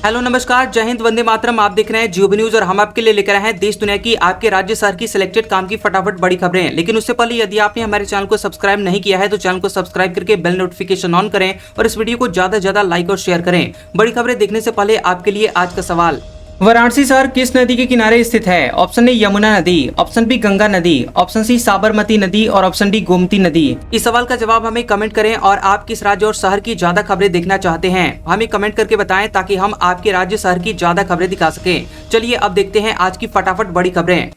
Hello नमस्कार, जय हिंद, वंदे मातरम। आप देख रहे हैं जियो न्यूज और हम आपके लिए लेकर आए हैं देश दुनिया की, आपके राज्य शहर की सिलेक्टेड काम की फटाफट बड़ी खबरें। लेकिन उससे पहले यदि आपने हमारे चैनल को सब्सक्राइब नहीं किया है तो चैनल को सब्सक्राइब करके बेल नोटिफिकेशन ऑन करें और इस वीडियो को ज्यादा से ज्यादा लाइक और शेयर करें। बड़ी खबरें देखने से पहले आपके लिए आज का सवाल, वाराणसी शहर किस नदी के किनारे स्थित है? ऑप्शन ए यमुना नदी, ऑप्शन बी गंगा नदी, ऑप्शन सी साबरमती नदी और ऑप्शन डी गोमती नदी। इस सवाल का जवाब हमें कमेंट करें और आप किस राज्य और शहर की ज्यादा खबरें देखना चाहते हैं हमें कमेंट करके बताएं ताकि हम आपके राज्य शहर की ज्यादा खबरें दिखा सकें। चलिए अब देखते हैं आज की फटाफट बड़ी खबरें।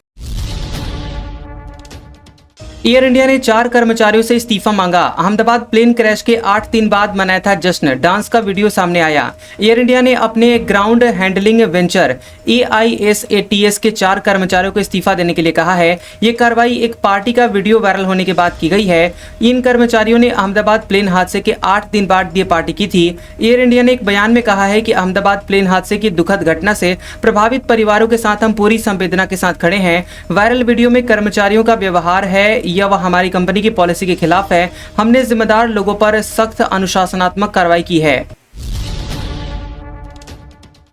एयर इंडिया ने 4 कर्मचारियों से इस्तीफा मांगा। अहमदाबाद प्लेन क्रैश के 8 दिन बाद मनाया था जश्न, डांस का वीडियो सामने आया। एयर इंडिया ने अपने ग्राउंड हैंडलिंग वेंचर AISATS के 4 कर्मचारियों को इस्तीफा देने के लिए कहा है। ये कार्रवाई एक पार्टी का वीडियो वायरल होने के बाद की गई है। इन कर्मचारियों ने अहमदाबाद प्लेन हादसे के 8 दिन बाद ये पार्टी की थी। एयर इंडिया ने एक बयान में कहा है कि अहमदाबाद प्लेन हादसे की दुखद घटना से प्रभावित परिवारों के साथ हम पूरी संवेदना के साथ खड़े हैं। वायरल वीडियो में कर्मचारियों का व्यवहार है या वह हमारी कंपनी की पॉलिसी के खिलाफ है। हमने जिम्मेदार लोगों पर सख्त अनुशासनात्मक कार्रवाई की है।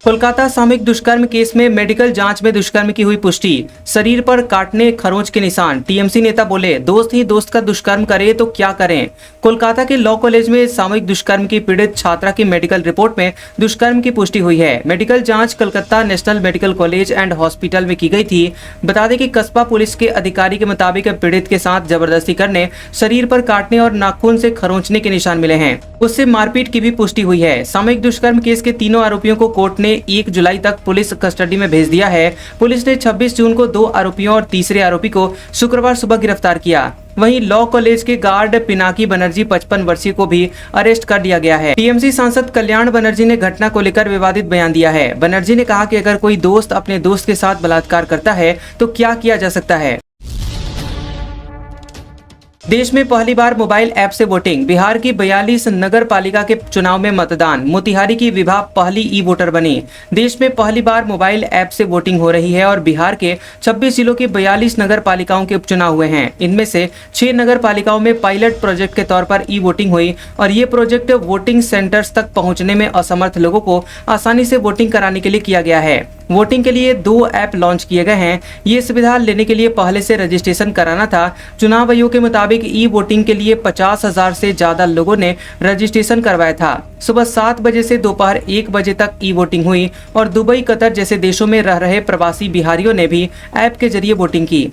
कोलकाता सामूहिक दुष्कर्म केस में मेडिकल जांच में दुष्कर्म की हुई पुष्टि, शरीर पर काटने खरोंच के निशान। टीएमसी नेता बोले, दोस्त ही दोस्त का दुष्कर्म करे तो क्या करें। कोलकाता के लॉ कॉलेज में सामूहिक दुष्कर्म की पीड़ित छात्रा की मेडिकल रिपोर्ट में दुष्कर्म की पुष्टि हुई है। मेडिकल जांच Calcutta national medical college and hospital में की गई थी। बता दें कि कस्बा पुलिस के अधिकारी के मुताबिक पीड़ित के साथ जबरदस्ती करने, शरीर पर काटने और नाखून से खरोंचने के निशान मिले हैं। उससे मारपीट की भी पुष्टि हुई है। सामूहिक दुष्कर्म केस के तीनों आरोपियों को कोर्ट ने 1 जुलाई तक पुलिस कस्टडी में भेज दिया है। पुलिस ने 26 जून को 2 आरोपियों और तीसरे आरोपी को शुक्रवार सुबह गिरफ्तार किया। वहीं लॉ कॉलेज के गार्ड पिनाकी बनर्जी 55 वर्षीय को भी अरेस्ट कर लिया गया है। टीएमसी सांसद कल्याण बनर्जी ने घटना को लेकर विवादित बयान दिया है। बनर्जी ने कहा कि अगर कोई दोस्त अपने दोस्त के साथ बलात्कार करता है तो क्या किया जा सकता है। देश में पहली बार मोबाइल ऐप से वोटिंग, बिहार की 42 नगर पालिका के चुनाव में मतदान, मोतिहारी की विभा पहली ई वोटर बनी। देश में पहली बार मोबाइल ऐप से वोटिंग हो रही है और बिहार के 26 जिलों की 42 नगर पालिकाओं के उपचुनाव हुए हैं। इनमें से 6 नगर पालिकाओं में पायलट प्रोजेक्ट के तौर पर ई वोटिंग हुई और ये प्रोजेक्ट वोटिंग सेंटर्स तक पहुँचने में असमर्थ लोगों को आसानी से वोटिंग कराने के लिए किया गया है। वोटिंग के लिए 2 ऐप लॉन्च किए गए हैं। ये सुविधा लेने के लिए पहले से रजिस्ट्रेशन कराना था। चुनाव आयोग के मुताबिक ई वोटिंग के लिए 50,000 से ज्यादा लोगों ने रजिस्ट्रेशन करवाया था। सुबह 7 बजे से दोपहर 1 बजे तक ई वोटिंग हुई और दुबई, कतर जैसे देशों में रह रहे प्रवासी बिहारियों ने भी ऐप के जरिए वोटिंग की।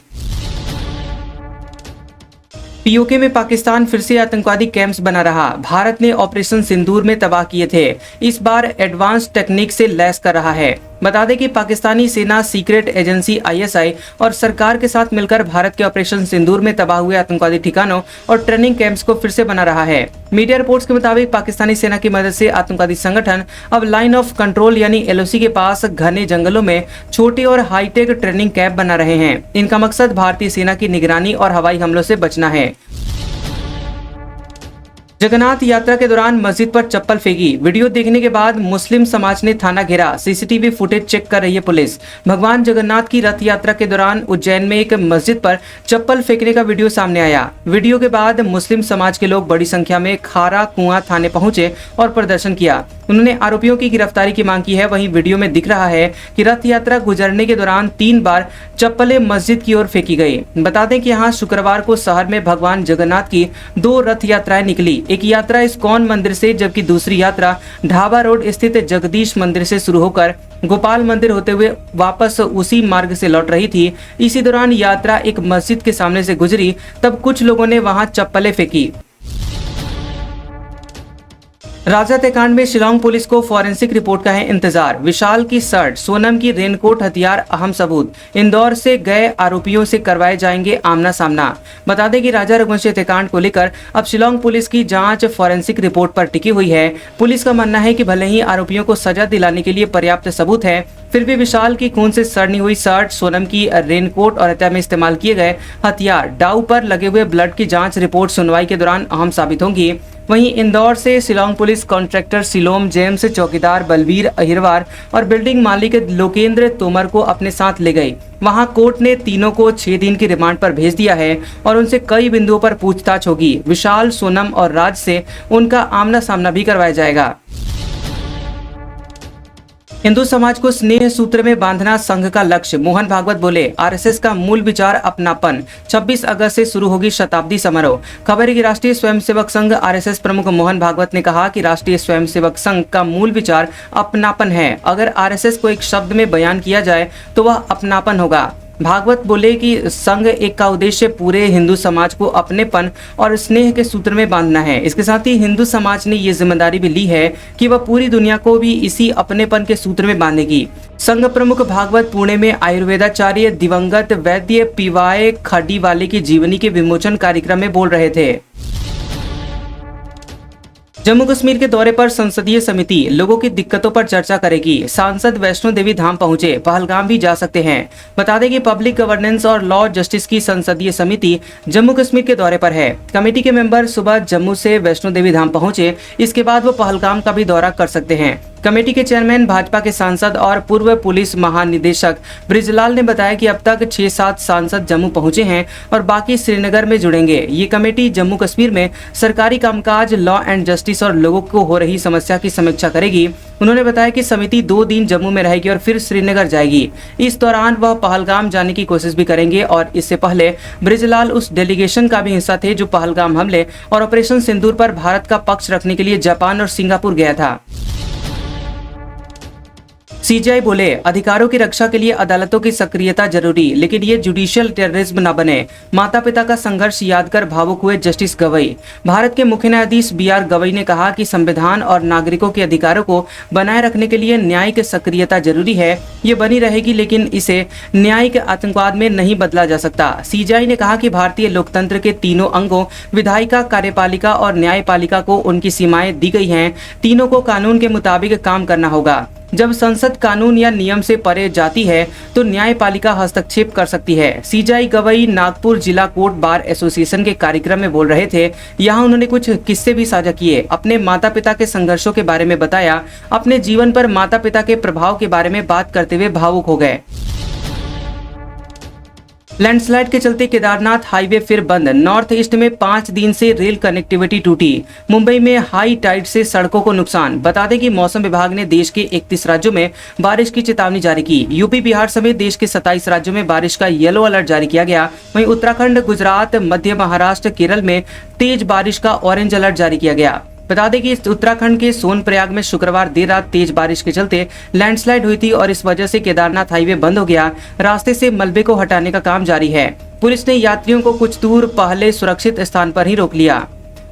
पीओके में पाकिस्तान फिर से आतंकवादी कैंप्स बना रहा। भारत ने ऑपरेशन सिंदूर में तबाह किए थे, इस बार एडवांस टेक्निक से लैस कर रहा है। बता दें कि पाकिस्तानी सेना, सीक्रेट एजेंसी ISI और सरकार के साथ मिलकर भारत के ऑपरेशन सिंदूर में तबाह हुए आतंकवादी ठिकानों और ट्रेनिंग कैंप्स को फिर से बना रहा है। मीडिया रिपोर्ट्स के मुताबिक पाकिस्तानी सेना की मदद से आतंकवादी संगठन अब लाइन ऑफ कंट्रोल यानी LOC के पास घने जंगलों में छोटे और हाईटेक ट्रेनिंग कैंप बना रहे हैं। इनका मकसद भारतीय सेना की निगरानी और हवाई हमलों से बचना है। जगन्नाथ यात्रा के दौरान मस्जिद पर चप्पल फेंकी, वीडियो देखने के बाद मुस्लिम समाज ने थाना घेरा। CCTV फुटेज चेक कर रही है पुलिस। भगवान जगन्नाथ की रथ यात्रा के दौरान उज्जैन में एक मस्जिद पर चप्पल फेंकने का वीडियो सामने आया। वीडियो के बाद मुस्लिम समाज के लोग बड़ी संख्या में खारा कुआं थाने पहुंचे और प्रदर्शन किया। उन्होंने आरोपियों की गिरफ्तारी की मांग की है। वहीं वीडियो में दिख रहा है कि रथ यात्रा गुजरने के दौरान 3 बार चप्पलें मस्जिद की ओर फेंकी गई। बता दें कि यहाँ शुक्रवार को शहर में भगवान जगन्नाथ की 2 रथ यात्राएं निकली। एक यात्रा इस्कॉन मंदिर से जबकि दूसरी यात्रा ढाबा रोड स्थित जगदीश मंदिर से शुरू होकर गोपाल मंदिर होते हुए वापस उसी मार्ग से लौट रही थी। इसी दौरान यात्रा एक मस्जिद के सामने से गुजरी, तब कुछ लोगों ने वहां चप्पलें फेंकी। राजा हत्याकांड में शिलांग पुलिस को फॉरेंसिक रिपोर्ट का है इंतजार। विशाल की शर्ट, सोनम की रेनकोट हथियार अहम सबूत। इंदौर से गए आरोपियों से करवाए जाएंगे आमना सामना। बता दें कि राजा रघुवंशी हत्याकांड को लेकर अब शिलांग पुलिस की जांच फॉरेंसिक रिपोर्ट पर टिकी हुई है। पुलिस का मानना है कि भले ही आरोपियों को सजा दिलाने के लिए पर्याप्त सबूत है, फिर भी विशाल की खून से सड़नी हुई शर्ट, सोनम की रेनकोट और हत्या में इस्तेमाल किए गए हथियार, डाउ पर लगे हुए ब्लड की जांच रिपोर्ट सुनवाई के दौरान अहम साबित होंगी। वहीं इंदौर से Shillong police contractor coelom James, चौकीदार बलवीर अहिरवार और बिल्डिंग मालिक लोकेंद्र तोमर को अपने साथ ले गई। वहां कोर्ट ने तीनों को 6 दिन की रिमांड पर भेज दिया है और उनसे कई बिंदुओं पर पूछताछ होगी। विशाल, सोनम और राज से उनका आमना सामना भी करवाया जाएगा। हिंदू समाज को स्नेह सूत्र में बांधना संघ का लक्ष्य, मोहन भागवत बोले। आरएसएस का मूल विचार अपनापन, 26 अगस्त से शुरू होगी शताब्दी समारोह। खबर है कि राष्ट्रीय स्वयंसेवक संघ आरएसएस प्रमुख मोहन भागवत ने कहा कि राष्ट्रीय स्वयंसेवक संघ का मूल विचार अपनापन है। अगर आरएसएस को एक शब्द में बयान किया जाए तो वह अपनापन होगा। भागवत बोले कि संघ एक का उद्देश्य पूरे हिंदू समाज को अपनेपन और स्नेह के सूत्र में बांधना है। इसके साथ ही हिंदू समाज ने ये जिम्मेदारी भी ली है कि वह पूरी दुनिया को भी इसी अपनेपन के सूत्र में बांधेगी। संघ प्रमुख भागवत पुणे में आयुर्वेदाचार्य दिवंगत वैद्य पीवाय खडीवाले की जीवनी के विमोचन कार्यक्रम में बोल रहे थे। जम्मू कश्मीर के दौरे पर संसदीय समिति लोगों की दिक्कतों पर चर्चा करेगी। सांसद वैष्णो देवी धाम पहुंचे, पहलगाम भी जा सकते हैं। बता दें कि पब्लिक गवर्नेंस और लॉ जस्टिस की संसदीय समिति जम्मू कश्मीर के दौरे पर है। कमेटी के मेंबर सुबह जम्मू से वैष्णो देवी धाम पहुंचे, इसके बाद वो पहलगाम का भी दौरा कर सकते हैं। कमेटी के चेयरमैन भाजपा के सांसद और पूर्व पुलिस महानिदेशक ब्रिजलाल ने बताया कि अब तक 6-7 सांसद जम्मू पहुंचे हैं और बाकी श्रीनगर में जुड़ेंगे। ये कमेटी जम्मू कश्मीर में सरकारी कामकाज, लॉ एंड जस्टिस और लोगों को हो रही समस्या की समीक्षा करेगी। उन्होंने बताया कि समिति 2 दिन जम्मू में रहेगी और फिर श्रीनगर जाएगी। इस दौरान वह पहलगाम जाने की कोशिश भी करेंगे और इससे पहले ब्रिजलाल उस डेलीगेशन का भी हिस्सा थे जो पहलगाम हमले और ऑपरेशन सिंदूर पर भारत का पक्ष रखने के लिए जापान और सिंगापुर गया था। सीजीआई बोले, अधिकारों की रक्षा के लिए अदालतों की सक्रियता जरूरी, लेकिन ये जुडिशियल टेररिज्म न बने। माता पिता का संघर्ष याद कर भावुक हुए जस्टिस गवई। भारत के मुख्य न्यायाधीश BR गवई ने कहा कि संविधान और नागरिकों के अधिकारों को बनाए रखने के लिए न्यायिक सक्रियता जरूरी है। ये बनी रहेगी, लेकिन इसे न्यायिक आतंकवाद में नहीं बदला जा सकता। सीजीआई ने कहा कि भारतीय लोकतंत्र के तीनों अंगों विधायिका, कार्यपालिका और न्यायपालिका को उनकी सीमाएं दी गई हैं। तीनों को कानून के मुताबिक काम करना होगा। जब संसद कानून या नियम से परे जाती है तो न्यायपालिका हस्तक्षेप कर सकती है। सीजीआई गवई नागपुर जिला कोर्ट बार एसोसिएशन के कार्यक्रम में बोल रहे थे। यहाँ उन्होंने कुछ किस्से भी साझा किए, अपने माता पिता के संघर्षों के बारे में बताया। अपने जीवन पर माता पिता के प्रभाव के बारे में बात करते हुए भावुक हो गए। लैंडस्लाइड के चलते केदारनाथ हाईवे फिर बंद। नॉर्थ ईस्ट में 5 दिन से रेल कनेक्टिविटी टूटी। मुंबई में हाई टाइड से सड़कों को नुकसान। बता दें कि मौसम विभाग ने देश के 31 राज्यों में बारिश की चेतावनी जारी की। यूपी, बिहार समेत देश के 27 राज्यों में बारिश का येलो अलर्ट जारी किया गया। वहीं उत्तराखंड, गुजरात, मध्य महाराष्ट्र, केरल में तेज बारिश का ऑरेंज अलर्ट जारी किया गया। बता दें कि उत्तराखंड के सोनप्रयाग में शुक्रवार देर रात तेज बारिश के चलते लैंडस्लाइड हुई थी और इस वजह से केदारनाथ हाईवे बंद हो गया। रास्ते से मलबे को हटाने का काम जारी है। पुलिस ने यात्रियों को कुछ दूर पहले सुरक्षित स्थान पर ही रोक लिया।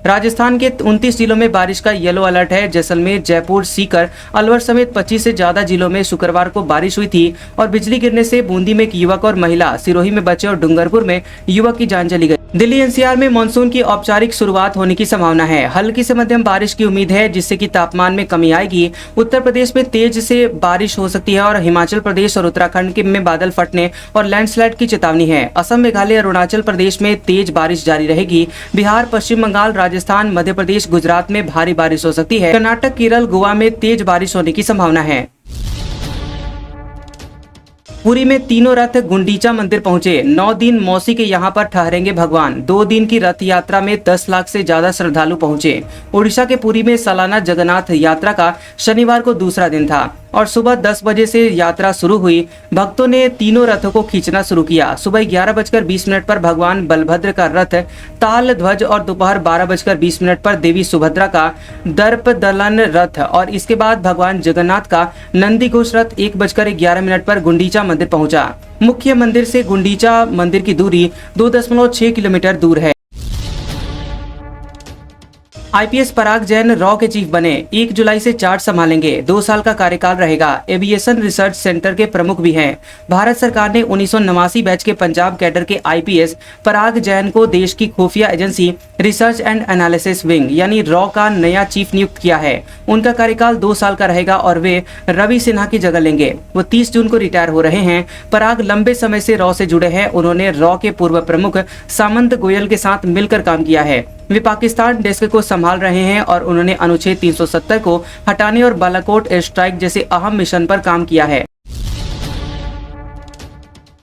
राजस्थान के 29 जिलों में बारिश का येलो अलर्ट है। जैसलमेर, जयपुर, सीकर, अलवर समेत 25 से ज्यादा जिलों में शुक्रवार को बारिश हुई थी और बिजली गिरने से बूंदी में एक युवक और महिला, सिरोही में बच्चे और डूंगरपुर में युवक की जान चली गई। दिल्ली एनसीआर में मानसून की औपचारिक शुरुआत होने की संभावना है। हल्की से मध्यम बारिश की उम्मीद है, जिससे कि तापमान में कमी आएगी। उत्तर प्रदेश में तेज से बारिश हो सकती है और हिमाचल प्रदेश और उत्तराखंड में बादल फटने और लैंडस्लाइड की चेतावनी है। असम, मेघालय, अरुणाचल प्रदेश में तेज बारिश जारी रहेगी। बिहार, पश्चिम बंगाल, राजस्थान, मध्य प्रदेश, गुजरात में भारी बारिश हो सकती है। कर्नाटक, केरल, गोवा में तेज बारिश होने की संभावना है। पुरी में तीनों रथ गुंडीचा मंदिर पहुंचे। 9 दिन मौसी के यहां पर ठहरेंगे भगवान। 2 दिन की रथ यात्रा में 10 लाख से ज्यादा श्रद्धालु पहुंचे। ओडिशा के पुरी में सालाना जगन्नाथ यात्रा का शनिवार को दूसरा दिन था और सुबह 10 बजे से यात्रा शुरू हुई। भक्तों ने तीनों रथों को खींचना शुरू किया। सुबह 11:20 पर भगवान बलभद्र का रथ ताल ध्वज और दोपहर 12:20 पर देवी सुभद्रा का दर्प दलन रथ और इसके बाद भगवान जगन्नाथ का नंदी घोष रथ 1:11 पर गुंडीचा मंदिर पहुंचा। मुख्य मंदिर से गुंडीचा मंदिर की दूरी 2.6 किलोमीटर दूर है। आईपीएस पराग जैन रॉ के चीफ बने। 1 जुलाई से चार्ज संभालेंगे। 2 साल का कार्यकाल रहेगा। एविएशन रिसर्च सेंटर के प्रमुख भी हैं। भारत सरकार ने 1989 बैच के पंजाब कैडर के आईपीएस पराग जैन को देश की खुफिया agency research and analysis wing यानी रॉ का नया चीफ नियुक्त किया है। उनका कार्यकाल 2 साल का रहेगा और वे रवि सिन्हा की जगह लेंगे। वो 30 जून को रिटायर हो रहे हैं। पराग लंबे समय से रॉ से जुड़े हैं। उन्होंने रॉ के पूर्व प्रमुख सामंत गोयल के साथ मिलकर काम किया है। वे पाकिस्तान डेस्क को संभाल रहे हैं और उन्होंने अनुच्छेद 370 को हटाने और बालाकोट एयर स्ट्राइक जैसे अहम मिशन पर काम किया है।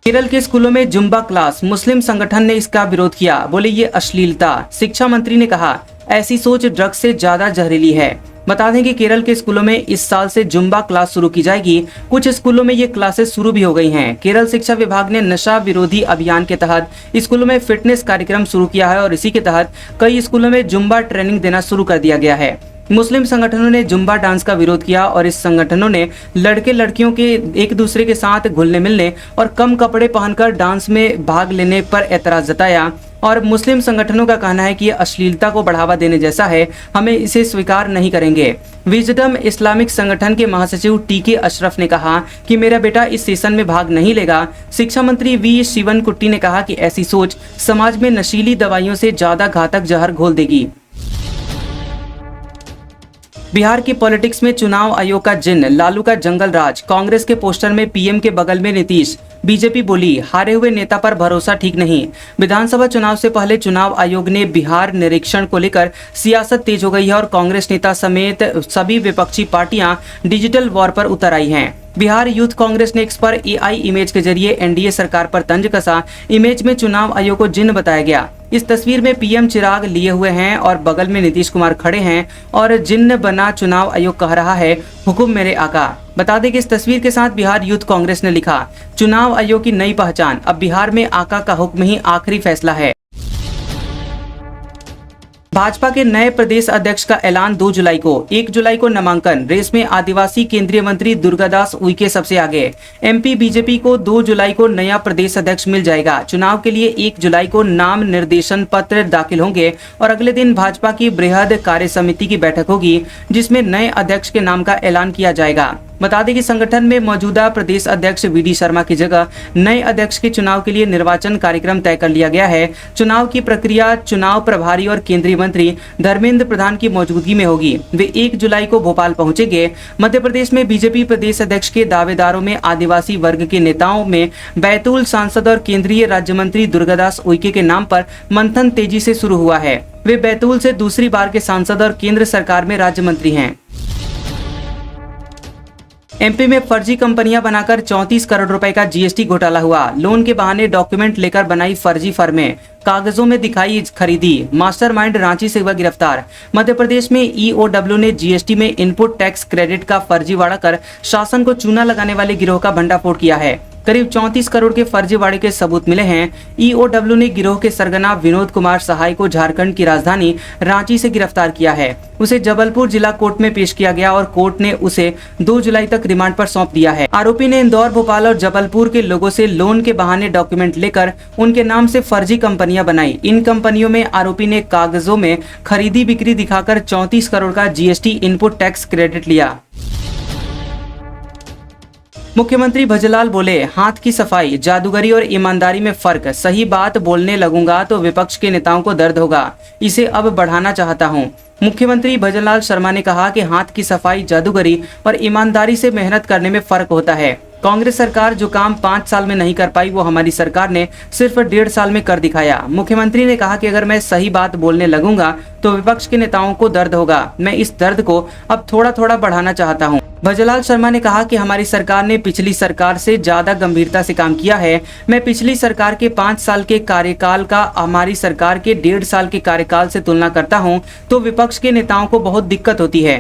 केरल के स्कूलों में जुम्बा क्लास, मुस्लिम संगठन ने इसका विरोध किया। बोले ये अश्लीलता। शिक्षा मंत्री ने कहा ऐसी सोच ड्रग्स से ज्यादा जहरीली है। बता दें कि केरल के स्कूलों में इस साल से जुम्बा क्लास शुरू की जाएगी। कुछ स्कूलों में ये क्लासेस शुरू भी हो गई हैं। केरल शिक्षा विभाग ने नशा विरोधी अभियान के तहत स्कूलों में फिटनेस कार्यक्रम शुरू किया है और इसी के तहत कई स्कूलों में जुम्बा ट्रेनिंग देना शुरू कर दिया गया है। मुस्लिम संगठनों ने जुम्बा डांस का विरोध किया और इस संगठनों ने लड़के लड़कियों के एक दूसरे के साथ घुलने मिलने और कम कपड़े पहनकर डांस में भाग लेने पर एतराज जताया। और मुस्लिम संगठनों का कहना है कि यह अश्लीलता को बढ़ावा देने जैसा है, हमें इसे स्वीकार नहीं करेंगे। विजडम इस्लामिक संगठन के महासचिव टीके अशरफ ने कहा कि मेरा बेटा इस सेशन में भाग नहीं लेगा। शिक्षा मंत्री वी शिवनकुट्टी ने कहा कि ऐसी सोच समाज में नशीली दवाइयों से ज्यादा घातक जहर घोल देगी। बिहार की पॉलिटिक्स में चुनाव आयोग का जिन्न, लालू का जंगल राज। कांग्रेस के पोस्टर में पीएम के बगल में नीतीश। बीजेपी बोली हारे हुए नेता पर भरोसा ठीक नहीं। विधानसभा चुनाव से पहले चुनाव आयोग ने बिहार निरीक्षण को लेकर सियासत तेज हो गई है और कांग्रेस नेता समेत सभी विपक्षी पार्टियां डिजिटल वॉर पर उतर आई हैं। बिहार यूथ कांग्रेस ने एक्स पर एआई इमेज के जरिए एनडीए सरकार पर तंज कसा। इमेज में चुनाव आयोग को जिन्न बताया गया। इस तस्वीर में पीएम चिराग लिए हुए हैं और बगल में नीतीश कुमार खड़े हैं और जिन्न बना चुनाव आयोग कह रहा है हुकुम मेरे आका। बता दें कि इस तस्वीर के साथ बिहार यूथ कांग्रेस ने लिखा चुनाव आयोग की नई पहचान, अब बिहार में आका का हुक्म ही आखिरी फैसला है। भाजपा के नए प्रदेश अध्यक्ष का ऐलान 2 जुलाई को। 1 जुलाई को नामांकन। रेस में आदिवासी केंद्रीय मंत्री दुर्गादास उइके सबसे आगे। एमपी बीजेपी को 2 जुलाई को नया प्रदेश अध्यक्ष मिल जाएगा। चुनाव के लिए 1 जुलाई को नाम निर्देशन पत्र दाखिल होंगे और अगले दिन भाजपा की बृहद कार्य समिति की बैठक होगी जिसमें नए अध्यक्ष के नाम का ऐलान किया जाएगा। बता दें कि संगठन में मौजूदा प्रदेश अध्यक्ष वीडी शर्मा की जगह नए अध्यक्ष के चुनाव के लिए निर्वाचन कार्यक्रम तय कर लिया गया है। चुनाव की प्रक्रिया चुनाव प्रभारी और केंद्रीय मंत्री धर्मेंद्र प्रधान की मौजूदगी में होगी। वे 1 जुलाई को भोपाल पहुंचेंगे। मध्य प्रदेश में बीजेपी प्रदेश अध्यक्ष के दावेदारों में आदिवासी वर्ग के नेताओं में बैतूल सांसद और केंद्रीय राज्य मंत्री दुर्गादास उइके के नाम पर मंथन तेजी से शुरू हुआ है। वे बैतूल से दूसरी बार के सांसद और केंद्र सरकार में राज्य मंत्री हैं। एमपी में फर्जी कंपनियां बनाकर 34 करोड़ रुपए का जीएसटी घोटाला हुआ। लोन के बहाने डॉक्यूमेंट लेकर बनाई फर्जी फर्में, कागजों में दिखाई खरीदी। मास्टरमाइंड रांची से हुआ गिरफ्तार। मध्य प्रदेश में ईओडब्ल्यू ने जीएसटी में इनपुट टैक्स क्रेडिट का फर्जीवाड़ा कर शासन को चूना लगाने वाले गिरोह का भंडाफोड़ किया है। करीब 34 करोड़ के फर्जीवाड़े के सबूत मिले हैं। ईओडब्ल्यू ने गिरोह के सरगना विनोद कुमार सहाय को झारखंड की राजधानी रांची से गिरफ्तार किया है। उसे जबलपुर जिला कोर्ट में पेश किया गया और कोर्ट ने उसे 2 जुलाई तक रिमांड पर सौंप दिया है। आरोपी ने इंदौर, भोपाल और जबलपुर के लोगों से लोन के बहाने डॉक्यूमेंट लेकर उनके नाम से फर्जी कंपनियां बनाई। इन कंपनियों में आरोपी ने कागजों में खरीदी बिक्री दिखाकर 34 करोड़ का जीएसटी इनपुट टैक्स क्रेडिट लिया। मुख्यमंत्री भजलाल बोले हाथ की सफाई, जादूगरी और ईमानदारी में फर्क। सही बात बोलने लगूंगा तो विपक्ष के नेताओं को दर्द होगा, इसे अब बढ़ाना चाहता हूं। मुख्यमंत्री भजनलाल शर्मा ने कहा कि हाथ की सफाई, जादूगरी और ईमानदारी से मेहनत करने में फर्क होता है। कांग्रेस सरकार जो काम 5 साल में नहीं कर पाई वो हमारी सरकार ने सिर्फ 1.5 साल में कर दिखाया। मुख्यमंत्री ने कहा कि अगर मैं सही बात बोलने लगूंगा तो विपक्ष के नेताओं को दर्द होगा। मैं इस दर्द को अब थोड़ा थोड़ा बढ़ाना चाहता हूं। भजलाल शर्मा ने कहा कि हमारी सरकार ने पिछली सरकार से ज्यादा गंभीरता से काम किया है। मैं पिछली सरकार के 5 साल के कार्यकाल का हमारी सरकार के 1.5 साल के कार्यकाल से तुलना करता हूं तो विपक्ष के नेताओं को बहुत दिक्कत होती है।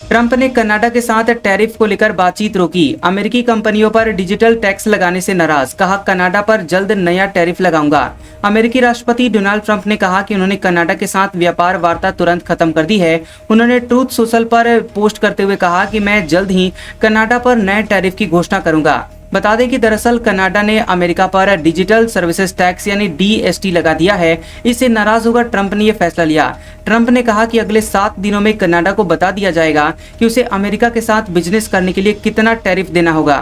ट्रंप ने कनाडा के साथ टैरिफ को लेकर बातचीत रोकी। अमेरिकी कंपनियों पर डिजिटल टैक्स लगाने से नाराज, कहा कनाडा पर जल्द नया टैरिफ लगाऊंगा। अमेरिकी राष्ट्रपति डोनाल्ड ट्रंप ने कहा कि उन्होंने कनाडा के साथ व्यापार वार्ता तुरंत खत्म कर दी है। उन्होंने ट्रूथ सोशल पर पोस्ट करते हुए कहा कि मैं जल्द ही कनाडा पर नए टैरिफ की घोषणा करूंगा। बता दें कि दरअसल कनाडा ने अमेरिका पर डिजिटल सर्विसेज टैक्स यानी डीएसटी लगा दिया है। इससे नाराज होकर ट्रंप ने यह फैसला लिया। ट्रंप ने कहा कि अगले 7 दिनों में कनाडा को बता दिया जाएगा कि उसे अमेरिका के साथ बिजनेस करने के लिए कितना टैरिफ देना होगा।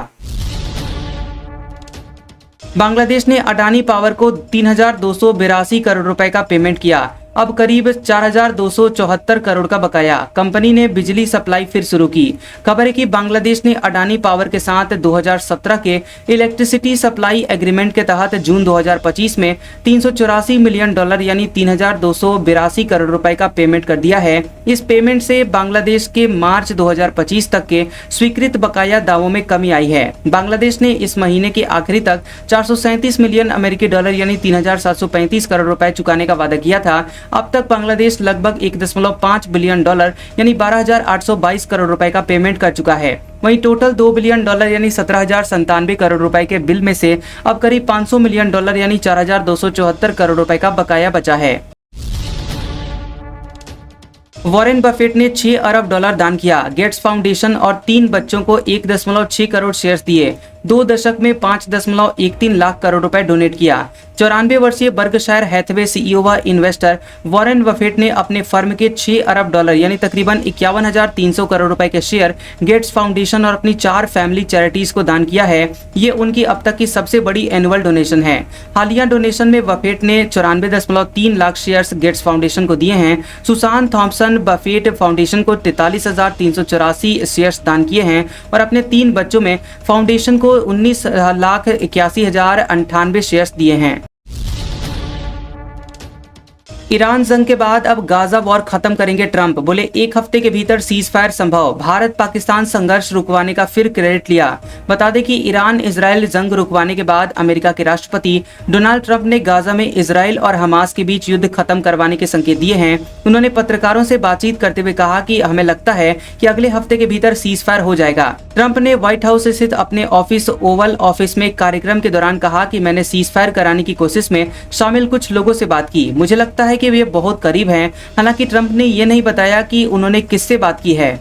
बांग्लादेश ने अडानी पावर को 3,282 करोड़ रुपए का पेमेंट किया। अब करीब 4,274 करोड़ का बकाया। कंपनी ने बिजली सप्लाई फिर शुरू की। खबर है कि बांग्लादेश ने अडानी पावर के साथ 2017 के इलेक्ट्रिसिटी सप्लाई एग्रीमेंट के तहत जून 2025 में $384 मिलियन यानी 3,282 करोड़ रुपए का पेमेंट कर दिया है। इस पेमेंट से बांग्लादेश के मार्च 2025 तक के स्वीकृत बकाया दावों में कमी आई है। बांग्लादेश ने इस महीने के आखिरी तक $437 मिलियन यानी 3,735 करोड़ रुपए चुकाने का वादा किया था। अब तक बांग्लादेश लगभग 1.5 बिलियन डॉलर यानी 12,822 करोड़ रुपए का पेमेंट कर चुका है। वहीं टोटल 2 बिलियन डॉलर यानी 17,097 करोड़ रुपए के बिल में से अब करीब 500 मिलियन डॉलर यानी 4,274 करोड़ रुपए का बकाया बचा है। वॉरेन बफेट ने 6 अरब डॉलर दान किया। गेट्स फाउंडेशन और 3 बच्चों को 1.6 करोड़ शेयर्स दिए। 2 दशक में 5.13 लाख करोड़ रुपए डोनेट किया। 94 वर्षीय बर्कशायर हैथवे सीईओ व इन्वेस्टर वॉरेन बफेट ने अपने फर्म के 6 अरब डॉलर यानी तकरीबन 51,300 करोड़ रुपए के शेयर गेट्स फाउंडेशन और अपनी 4 फैमिली चैरिटीज को दान किया है। ये उनकी अब तक की सबसे बड़ी एनुअल डोनेशन है। हालिया डोनेशन में बफेट ने 94.3 लाख शेयर्स गेट्स फाउंडेशन को दिए हैं। सुसान थॉम्पसन बफेट फाउंडेशन को 43,384 शेयर्स दान किए हैं और अपने 3 बच्चों में फाउंडेशन को 19,81,098 शेयर्स दिए हैं। ईरान जंग के बाद अब गाजा वॉर खत्म करेंगे ट्रंप, बोले 1 हफ्ते के भीतर सीज फायर संभव। भारत पाकिस्तान संघर्ष रुकवाने का फिर क्रेडिट लिया। बता दें कि ईरान इजराइल जंग रुकवाने के बाद अमेरिका के राष्ट्रपति डोनाल्ड ट्रंप ने गाजा में इजराइल और हमास के बीच युद्ध खत्म करवाने के संकेत दिए हैं। उन्होंने पत्रकारों से बातचीत करते हुए कहा कि हमें लगता है कि अगले हफ्ते के भीतर सीज फायर हो जाएगा। ट्रंप ने व्हाइट हाउस स्थित अपने ऑफिस ओवल ऑफिस में कार्यक्रम के दौरान कहा कि मैंने सीज फायर कराने की कोशिश में शामिल कुछ लोगों से बात की। मुझे लगता है कि वे बहुत करीब हैं। हालांकि ट्रंप ने यह नहीं बताया कि उन्होंने किससे बात की है।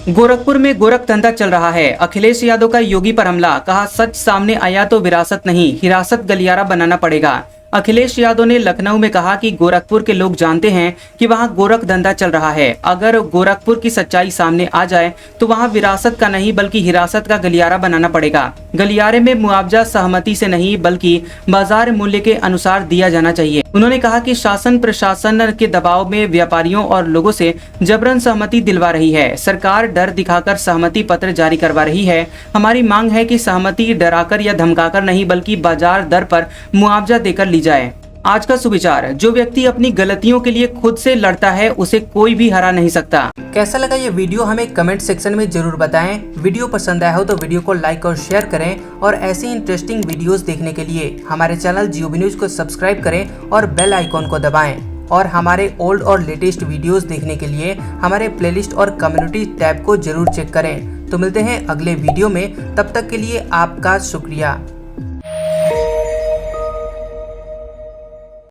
गोरखपुर में गोरख धंधा चल रहा है। अखिलेश यादव का योगी पर हमला, कहा सच सामने आया तो विरासत नहीं, हिरासत गलियारा बनाना पड़ेगा। अखिलेश यादव ने लखनऊ में कहा कि गोरखपुर के लोग जानते हैं कि वहां गोरख धंधा चल रहा है। अगर गोरखपुर की सच्चाई सामने आ जाए तो वहां विरासत का नहीं बल्कि हिरासत का गलियारा बनाना पड़ेगा। गलियारे में मुआवजा सहमति से नहीं बल्कि बाजार मूल्य के अनुसार दिया जाना चाहिए। उन्होंने कहा कि शासन प्रशासन के दबाव में व्यापारियों और लोगों से जबरन सहमति दिलवा रही है। सरकार डर दिखाकर सहमति पत्र जारी करवा रही है। हमारी मांग है कि सहमति डराकर या धमकाकर नहीं बल्कि बाजार दर पर मुआवजा देकर ली जाए। आज का सुविचार, जो व्यक्ति अपनी गलतियों के लिए खुद से लड़ता है उसे कोई भी हरा नहीं सकता। कैसा लगा ये वीडियो हमें कमेंट सेक्शन में जरूर बताएं। वीडियो पसंद आया हो तो वीडियो को लाइक और शेयर करें और ऐसे इंटरेस्टिंग वीडियोस देखने के लिए हमारे चैनल जियोबी न्यूज को सब्सक्राइब करें और बेल आइकॉन को दबाएं। और हमारे ओल्ड और लेटेस्ट वीडियोस देखने के लिए हमारे प्लेलिस्ट और कम्युनिटी टैब को जरूर चेक करें। तो मिलते हैं अगले वीडियो में, तब तक के लिए आपका शुक्रिया।